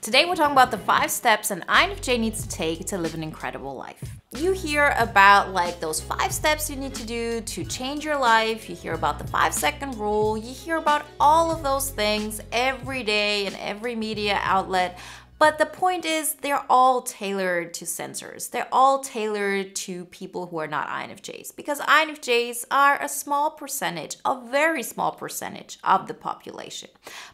Today we're talking about the 5 steps an INFJ needs to take to live an incredible life. You hear about like those 5 steps you need to do to change your life. You hear about the 5-second rule. You hear about all of those things every day in every media outlet. But the point is, they're all tailored to censors. They're all tailored to people who are not INFJs, because INFJs are a small percentage, a very small percentage of the population.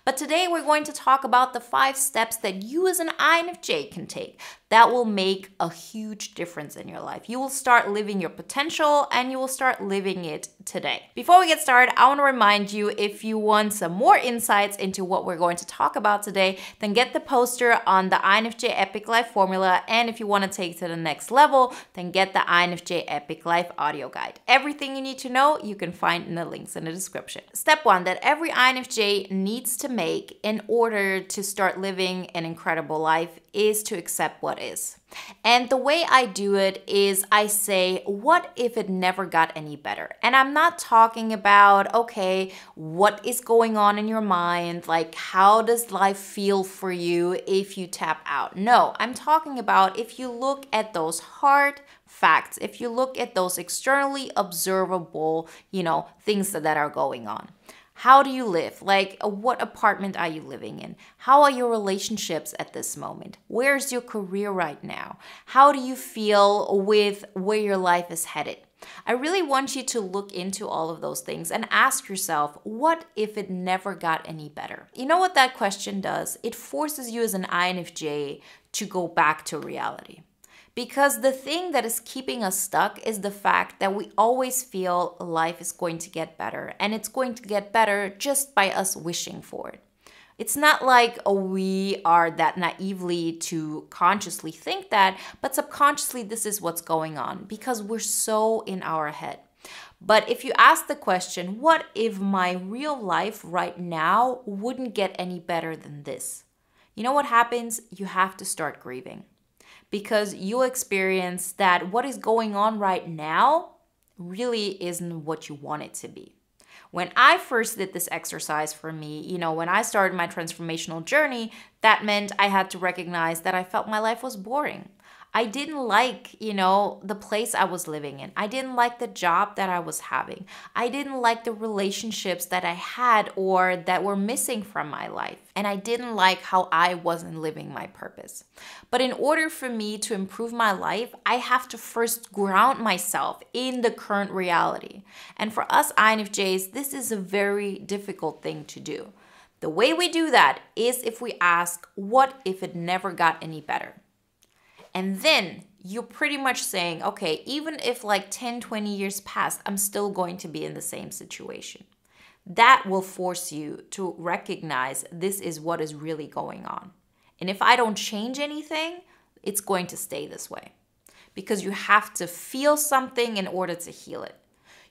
But today we're going to talk about the 5 steps that you as an INFJ can take that will make a huge difference in your life. You will start living your potential and you will start living it today. Before we get started, I want to remind you, if you want some more insights into what we're going to talk about today, then get the poster on the INFJ Epic Life formula. And if you want to take it to the next level, then get the INFJ Epic Life audio guide. Everything you need to know, you can find in the links in the description. Step 1 that every INFJ needs to make in order to start living an incredible life is to accept what is. And the way I do it is I say, what if it never got any better? And I'm not talking about, okay, what is going on in your mind? Like, how does life feel for you if you tap out? No, I'm talking about if you look at those hard facts, if you look at those externally observable, things that are going on. How do you live? Like, what apartment are you living in? How are your relationships at this moment? Where's your career right now? How do you feel with where your life is headed? I really want you to look into all of those things and ask yourself, what if it never got any better? You know what that question does? It forces you as an INFJ to go back to reality. Because the thing that is keeping us stuck is the fact that we always feel life is going to get better, and it's going to get better just by us wishing for it. It's not like we are that naively to consciously think that, but subconsciously this is what's going on because we're so in our head. But if you ask the question, what if my real life right now wouldn't get any better than this? You know what happens? You have to start grieving. Because you'll experience that what is going on right now really isn't what you want it to be. When I first did this exercise for me, when I started my transformational journey, that meant I had to recognize that I felt my life was boring. I didn't like, the place I was living in. I didn't like the job that I was having. I didn't like the relationships that I had or that were missing from my life. And I didn't like how I wasn't living my purpose. But in order for me to improve my life, I have to first ground myself in the current reality. And for us INFJs, this is a very difficult thing to do. The way we do that is if we ask, what if it never got any better? And then you're pretty much saying, okay, even if like 10, 20 years pass, I'm still going to be in the same situation. That will force you to recognize this is what is really going on. And if I don't change anything, it's going to stay this way. Because you have to feel something in order to heal it.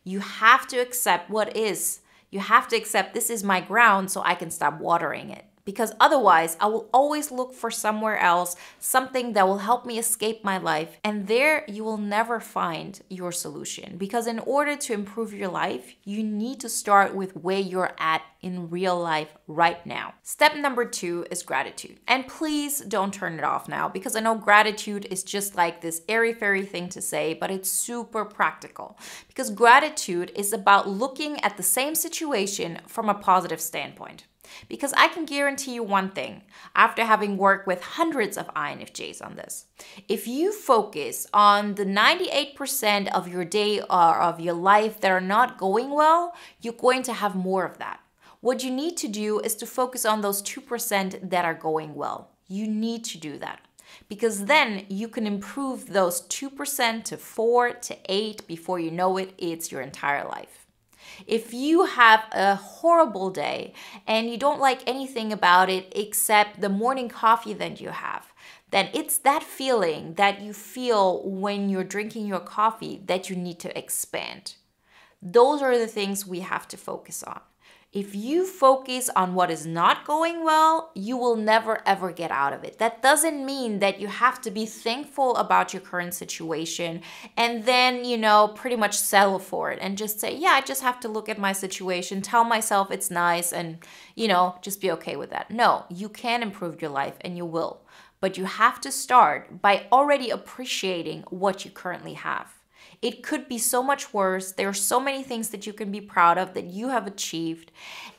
You have to accept what is. You have to accept this is my ground so I can stop watering it. Because otherwise, I will always look for somewhere else, something that will help me escape my life. And there you will never find your solution. Because in order to improve your life, you need to start with where you're at in real life right now. Step number 2 is gratitude. And please don't turn it off now, because I know gratitude is just like this airy-fairy thing to say, but it's super practical. Because gratitude is about looking at the same situation from a positive standpoint. Because I can guarantee you one thing, after having worked with hundreds of INFJs on this, if you focus on the 98% of your day or of your life that are not going well, you're going to have more of that. What you need to do is to focus on those 2% that are going well. You need to do that. Because then you can improve those 2% to 4 to 8 before you know it, it's your entire life. If you have a horrible day and you don't like anything about it except the morning coffee that you have, then it's that feeling that you feel when you're drinking your coffee that you need to expand. Those are the things we have to focus on. If you focus on what is not going well, you will never ever get out of it. That doesn't mean that you have to be thankful about your current situation and then, pretty much settle for it and just say, yeah, I just have to look at my situation, tell myself it's nice and, just be okay with that. No, you can improve your life and you will. But you have to start by already appreciating what you currently have. It could be so much worse. There are so many things that you can be proud of that you have achieved.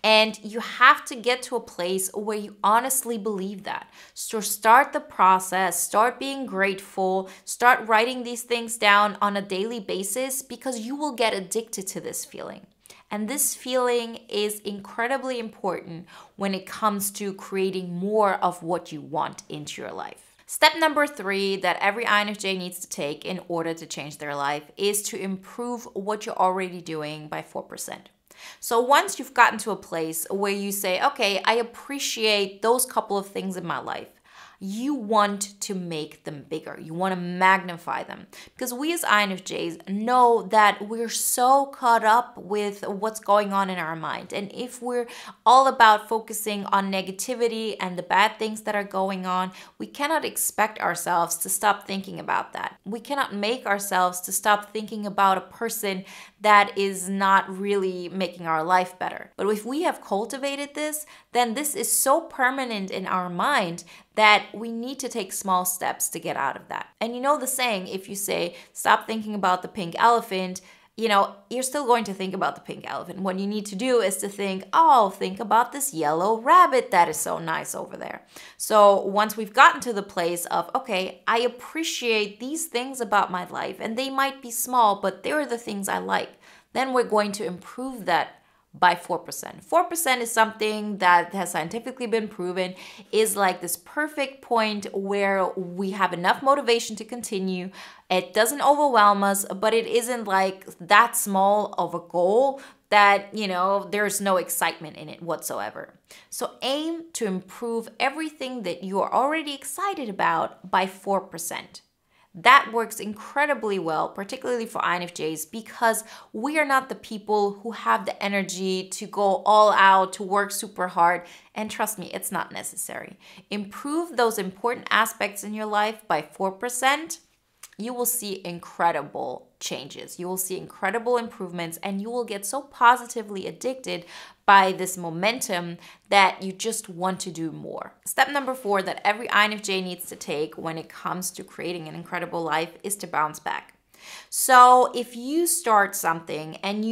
And you have to get to a place where you honestly believe that. So start the process, start being grateful, start writing these things down on a daily basis because you will get addicted to this feeling. And this feeling is incredibly important when it comes to creating more of what you want into your life. Step number 3 that every INFJ needs to take in order to change their life is to improve what you're already doing by 4%. So once you've gotten to a place where you say, okay, I appreciate those couple of things in my life, you want to make them bigger. You want to magnify them. Because we as INFJs know that we're so caught up with what's going on in our mind. And if we're all about focusing on negativity and the bad things that are going on, we cannot expect ourselves to stop thinking about that. We cannot make ourselves to stop thinking about a person that is not really making our life better. But if we have cultivated this, then this is so permanent in our mind that we need to take small steps to get out of that. And you know the saying, if you say, stop thinking about the pink elephant, you're still going to think about the pink elephant. What you need to do is to think about this yellow rabbit that is so nice over there. So once we've gotten to the place of, okay, I appreciate these things about my life and they might be small, but they're the things I like, then we're going to improve that by 4%. 4% is something that has scientifically been proven is like this perfect point where we have enough motivation to continue. It doesn't overwhelm us, but it isn't like that small of a goal that, there's no excitement in it whatsoever. So aim to improve everything that you are already excited about by 4%. That works incredibly well, particularly for INFJs, because we are not the people who have the energy to go all out, to work super hard. And trust me, it's not necessary. Improve those important aspects in your life by 4%. You will see incredible changes. You will see incredible improvements and you will get so positively addicted by this momentum that you just want to do more. Step number 4 that every INFJ needs to take when it comes to creating an incredible life is to bounce back. So if you start something and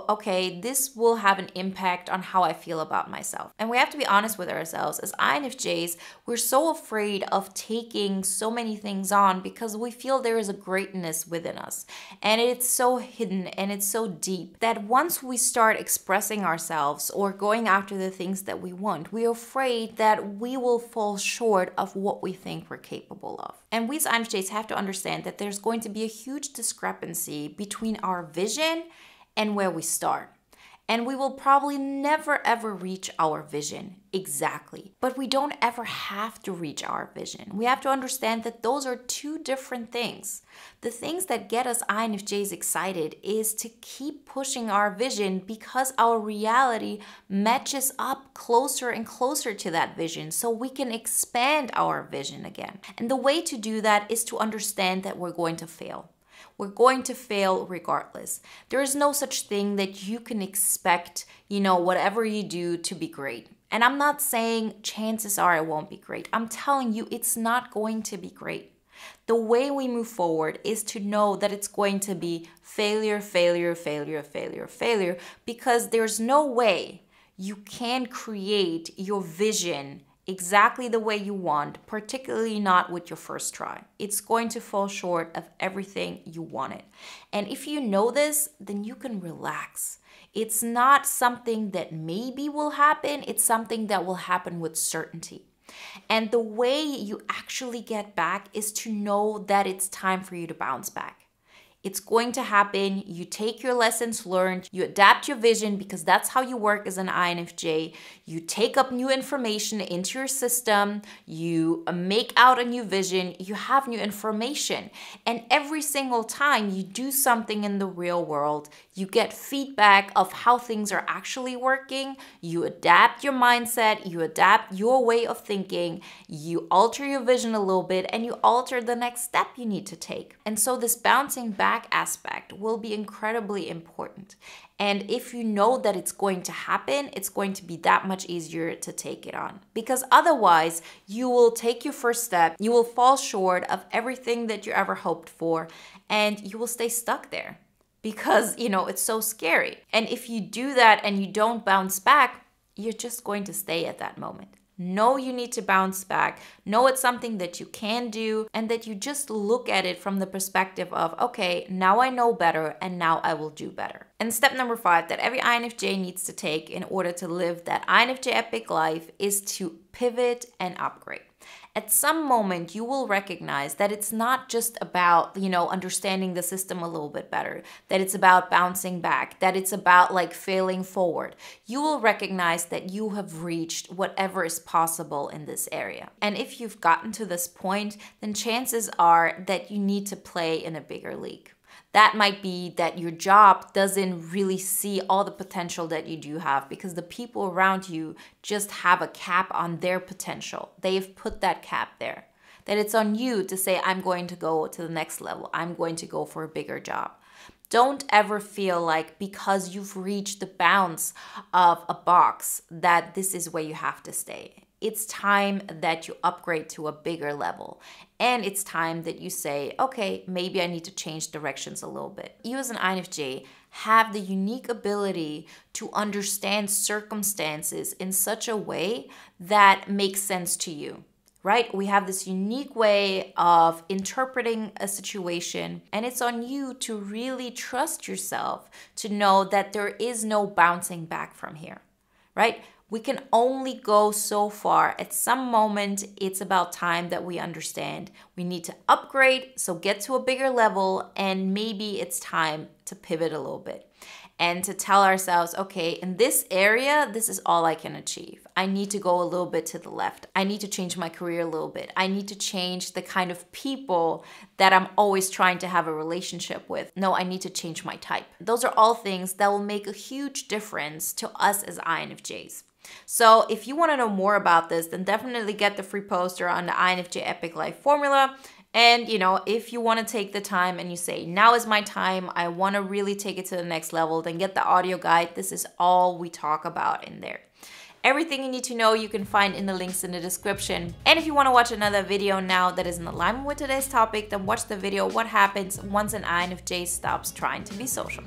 okay, this will have an impact on how I feel about myself. And we have to be honest with ourselves. As INFJs, we're so afraid of taking so many things on because we feel there is a greatness within us. And it's so hidden and it's so deep that once we start expressing ourselves or going after the things that we want, we're afraid that we will fall short of what we think we're capable of. And we as INFJs have to understand that there's going to be a huge discrepancy between our vision and where we start. And we will probably never ever reach our vision exactly. But we don't ever have to reach our vision. We have to understand that those are two different things. The things that get us INFJs excited is to keep pushing our vision because our reality matches up closer and closer to that vision so we can expand our vision again. And the way to do that is to understand that we're going to fail. We're going to fail regardless. There is no such thing that you can expect, whatever you do to be great. And I'm not saying chances are it won't be great. I'm telling you it's not going to be great. The way we move forward is to know that it's going to be failure, failure, failure, failure, failure, because there's no way you can create your vision exactly the way you want, particularly not with your first try. It's going to fall short of everything you wanted. And if you know this, then you can relax. It's not something that maybe will happen, it's something that will happen with certainty. And the way you actually get back is to know that it's time for you to bounce back. It's going to happen. You take your lessons learned, you adapt your vision because that's how you work as an INFJ. You take up new information into your system, you make out a new vision, you have new information. And every single time you do something in the real world, you get feedback of how things are actually working. You adapt your mindset, you adapt your way of thinking, you alter your vision a little bit, and you alter the next step you need to take. And so this bouncing back aspect will be incredibly important. And if you know that it's going to happen, it's going to be that much easier to take it on. Because otherwise, you will take your first step, you will fall short of everything that you ever hoped for, and you will stay stuck there. Because, it's so scary. And if you do that and you don't bounce back, you're just going to stay at that moment. Know you need to bounce back. Know it's something that you can do and that you just look at it from the perspective of, okay, now I know better and now I will do better. And step number 5 that every INFJ needs to take in order to live that INFJ epic life is to pivot and upgrade. At some moment, you will recognize that it's not just about, understanding the system a little bit better, that it's about bouncing back, that it's about failing forward. You will recognize that you have reached whatever is possible in this area. And if you've gotten to this point, then chances are that you need to play in a bigger league. That might be that your job doesn't really see all the potential that you do have because the people around you just have a cap on their potential. They've put that cap there. That it's on you to say, I'm going to go to the next level. I'm going to go for a bigger job. Don't ever feel like because you've reached the bounds of a box that this is where you have to stay. It's time that you upgrade to a bigger level. And it's time that you say, okay, maybe I need to change directions a little bit. You as an INFJ have the unique ability to understand circumstances in such a way that makes sense to you, right? We have this unique way of interpreting a situation, and it's on you to really trust yourself to know that there is no bouncing back from here, right? We can only go so far. At some moment, it's about time that we understand we need to upgrade, so get to a bigger level, and maybe it's time to pivot a little bit and to tell ourselves, okay, in this area, this is all I can achieve. I need to go a little bit to the left. I need to change my career a little bit. I need to change the kind of people that I'm always trying to have a relationship with. No, I need to change my type. Those are all things that will make a huge difference to us as INFJs. So if you want to know more about this, then definitely get the free poster on the INFJ Epic Life Formula. And, if you want to take the time and you say, now is my time, I want to really take it to the next level, then get the audio guide. This is all we talk about in there. Everything you need to know you can find in the links in the description. And if you want to watch another video now that is in alignment with today's topic, then watch the video What Happens Once an INFJ Stops Trying to Be Social.